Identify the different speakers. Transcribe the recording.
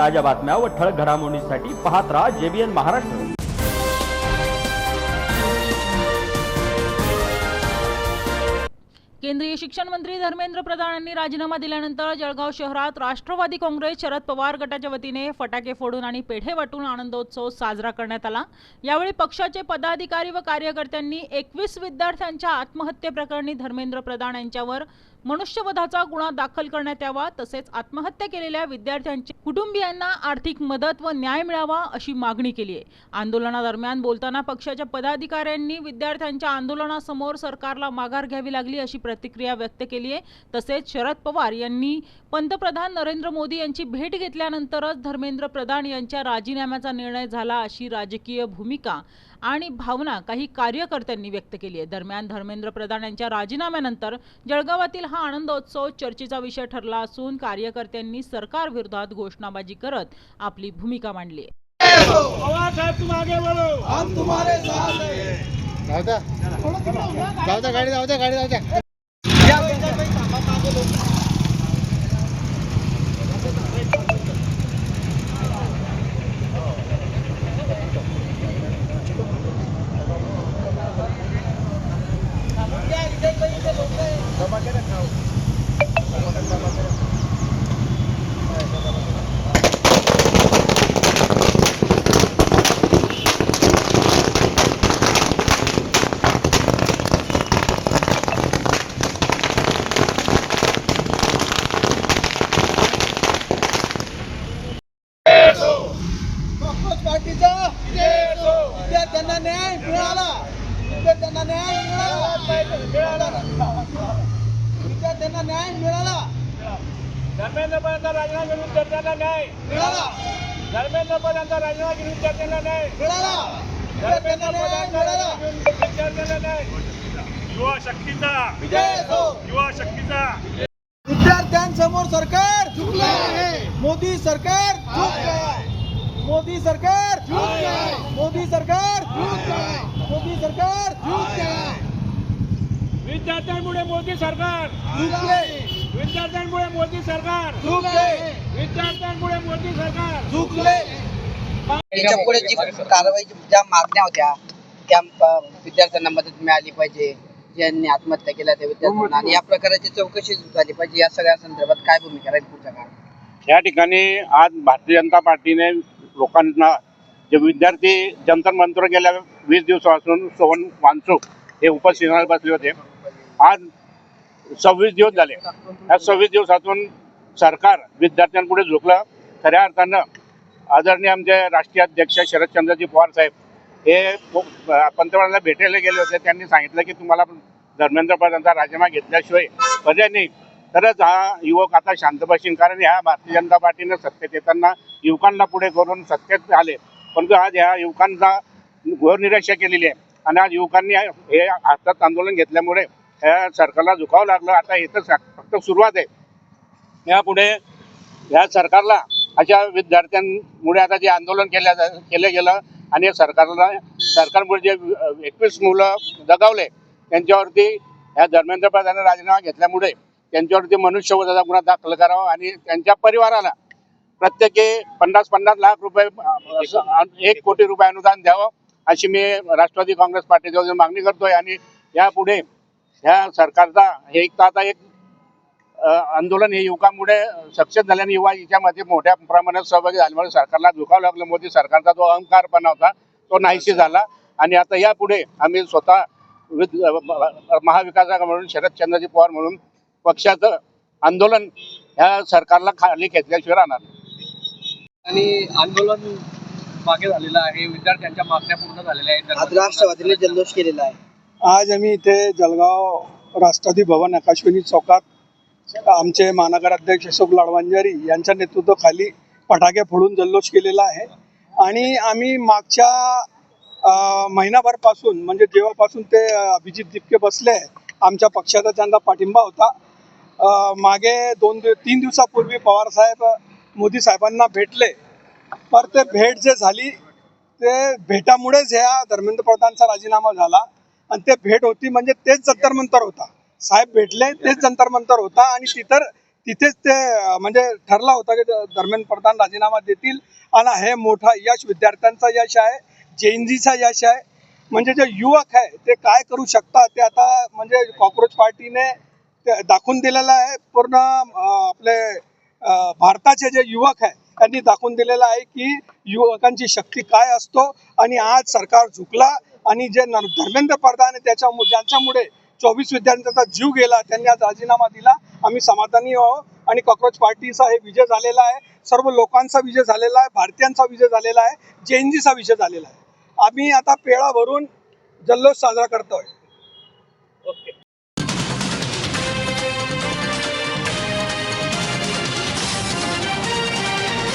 Speaker 1: ताज्या बातम्या व ठळक घडामोडींसाठी पाहत राहा JBN महाराष्ट्र।
Speaker 2: केंद्रीय शिक्षण मंत्री धर्मेंद्र प्रधान यांनी राजीनामा दिल्यानंतर जळगाव शहरात राष्ट्रवादी काँग्रेस शरद पवार गटाच्या वतीने फटाके फोडून आणि पेढे वाटून आनंदोत्सव साजरा करण्यात आला। यावेळी पक्षाचे पदाधिकारी व कार्यकर्त्यांनी 21 विद्यार्थ्यांच्या आत्महत्येप्रकरणी धर्मेंद्र प्रधान यांच्यावर मनुष्यवधाचा गुन्हा दाखल करण्यात यावा, तसेच आत्महत्या केलेल्या विद्यार्थ्यांच्या कुटुंबियांना आर्थिक मदत व न्याय मिळावा अशी मागणी केली आहे। आंदोलनादरम्यान बोलताना पक्षाच्या पदाधिकाऱ्यांनी विद्यार्थ्यांच्या आंदोलनासमोर सरकारला माघार घ्यावी लागली अशी प्रतिक्रिया व्यक्त केली आहे। तसेच शरद पवार यांनी पंतप्रधान नरेंद्र मोदी यांची भेट घेतल्यानंतरच धर्मेंद्र प्रधान यांच्या राजीनाम्याचा निर्णय झाला अशी राजकीय भूमिका आणि भावना काही कार्यकर्त्यांनी व्यक्त केली आहे। दरम्यान धर्मेंद्र प्रधान यांच्या राजीनाम्यानंतर जळगावातील हा आनंदोत्सव चर्चेचा विषय ठरला असून कार्यकर्त्यांनी सरकार विरोधात घोषणाबाजी करत आपली भूमिका मांडली आहे।
Speaker 3: पवार साहब तुम आगे बढ़ो, हम तुम्हारे साथ हैं।
Speaker 4: गाड़ी
Speaker 3: पार्टीचा विद्यार्थ्यांना न्याय मिळाला, विद्यार्थ्यांना न्याय मिळाला, धर्मेंद्र प्रधानचा राजीनामा घेऊन विद्यार्थ्यांना न्याय मिळाला, धर्मेंद्र प्रधानचा राजीनामा घेऊन विद्यार्थ्यांना न्याय मिळाला, धर्मेंद्र प्रधानचा विद्यार्थ्यांना न्याय। युवा शक्तीचा विजय हो, युवा शक्तीचा। विद्यार्थ्यांसमोर सरकार झुकलं आहे, मोदी सरकार झुकलं आहे, मोदी सरकार झुक गए, मोदी सरकार झुक गए, मोदी सरकार झुक गए। विद्यार्थ्यांमुळे मोदी सरकार झुकले, विद्यार्थ्यांमुळे मोदी सरकार झुकले, विद्यार्थ्यांमुळे मोदी सरकार झुकले।
Speaker 5: याच्या पुढे जी कारवाई ज्या मागण्या होत्या त्या विद्यार्थ्यांना मदत मिळाली पाहिजे, ज्यांनी आत्महत्या केल्या त्या विद्यार्थ्यांना, आणि या प्रकाराची चौकशी झाली पाहिजे, या सगळ्या संदर्भात काय भूमिका राहील पुढच्या काळात?
Speaker 6: या ठिकाणी आज भारतीय जनता पार्टीने लोकांना जे विद्यार्थी जंतर मंतर गेल्या 20 दिवसापासून सोवन वांचूक हे उपस्थित बसले होते, आज 26 दिवस झाले। या 26 दिवसातून सरकार विद्यार्थ्यांपुढे झुकलं। खऱ्या अर्थानं आदरणीय आमचे राष्ट्रीय अध्यक्ष शरदचंद्रजी पवार साहेब हे पंतप्रधानांना भेटायला गेले होते। त्यांनी सांगितलं की तुम्हाला धर्मेंद्र प्रधानचा राजीनामा घेतल्याशिवाय पर्याय नाही, तरच हा युवक आता शांत बसेल। कारण ह्या भारतीय जनता पार्टीने सत्तेत येताना युवकांना पुढे करून सत्तेत आले, परंतु आज ह्या युवकांचा घोर निराशा केलेली आहे आणि आज युवकांनी हे हातात आंदोलन घेतल्यामुळे ह्या सरकारला झुकावं लागलं। आता हे तर फक्त सुरुवात आहे, यापुढे ह्या सरकारला अशा विद्यार्थ्यांमुळे आता जे आंदोलन केलं गेलं आणि सरकारमुळे जे 21 मुलं दगावले त्यांच्यावरती ह्या धर्मेंद्र प्रधानांनी राजीनामा घेतल्यामुळे त्यांच्यावरती मनुष्यवधाचा गुन्हा दाखल करावा आणि त्यांच्या परिवाराला प्रत्येकी 50-50 लाख रुपये 1 कोटी रुपये अनुदान द्यावं अशी मी राष्ट्रवादी काँग्रेस पार्टीजवळ मागणी करतोय। आणि यापुढे ह्या सरकारचा हे आता एक आंदोलन हे युवकांमुळे सक्सेस झाल्याने युवा याच्यामध्ये मोठ्या प्रमाणात सहभागी झाल्यामुळे सरकारला झुकावं लागलं। मोदी सरकारचा जो अहंकारपणा होता तो नाहीशी झाला आणि आता यापुढे आम्ही स्वतः महाविकास आघाडी म्हणून शरदचंद्रजी पवार म्हणून पक्षाचं आंदोलन ह्या सरकारला खाली घेतल्याशिवाय राहणार।
Speaker 7: आणि आंदोलन मागे झालेलं आहे, विद्यार्थ्यांच्या मागण्या पूर्ण झालेल्या आहेत।
Speaker 5: आज राष्ट्रवादीने जल्लोष केलेला आहे।
Speaker 4: आज आम्ही इथे जळगाव राष्ट्रवादी भवन आकाशवाणी चौकात आमचे महानगर अध्यक्ष अशोक लाडवांजारी यांच्या नेतृत्वाखाली फटाके फोडून जल्लोष केलेला आहे। आणि आम्ही मागच्या महिनाभरपासून म्हणजे जेव्हापासून ते अभिजित दिपके बसले आमच्या पक्षाचा त्यांना पाठिंबा होता। मागे 2-3 दिवसापूर्वी पवार साहेब मोदी साहेबांना भेटले, पर ते भेट जे झाली ते भेटामुळेच ह्या धर्मेंद्र प्रधानचा राजीनामा झाला। आणि ते भेट होती म्हणजे तेच जंतर मंतर होता, साहेब भेटले तेच जंतर मंतर होता आणि तिथं तिथेच ते म्हणजे ठरला होता की धर्मेंद्र प्रधान राजीनामा देतील आणि हे मोठा यश विद्यार्थ्यांचा यश आहे, जेएनजीचा यश आहे. म्हणजे जे युवक आहे ते काय करू शकतात ते आता म्हणजे कॉक्रोच पार्टीने ते दाखवून दिलेलं आहे. पूर्ण आपले भारताचे जे युवक आहे त्यांनी दाखवून दिलेलं आहे की युवकांची शक्ती काय असतो. आणि आज सरकार झुकला आणि जे धर्मेंद्र प्रधान आहे ज्यांच्यामुळे 24 विद्यार्थ्यांचा जीव गेला त्यांनी आज राजीनामा दिला. आम्ही समाधानी आहोत आणि कॉक्रोच पार्टीचा हे विजय झालेला आहे. सर्व लोकांचा विजय झालेला आहे, भारतीयांचा विजय झालेला आहे, जेएनजीचा विजय झालेला आहे. आम्ही आता पेढा भरून जल्लोष साजरा करतोय.
Speaker 3: ओके.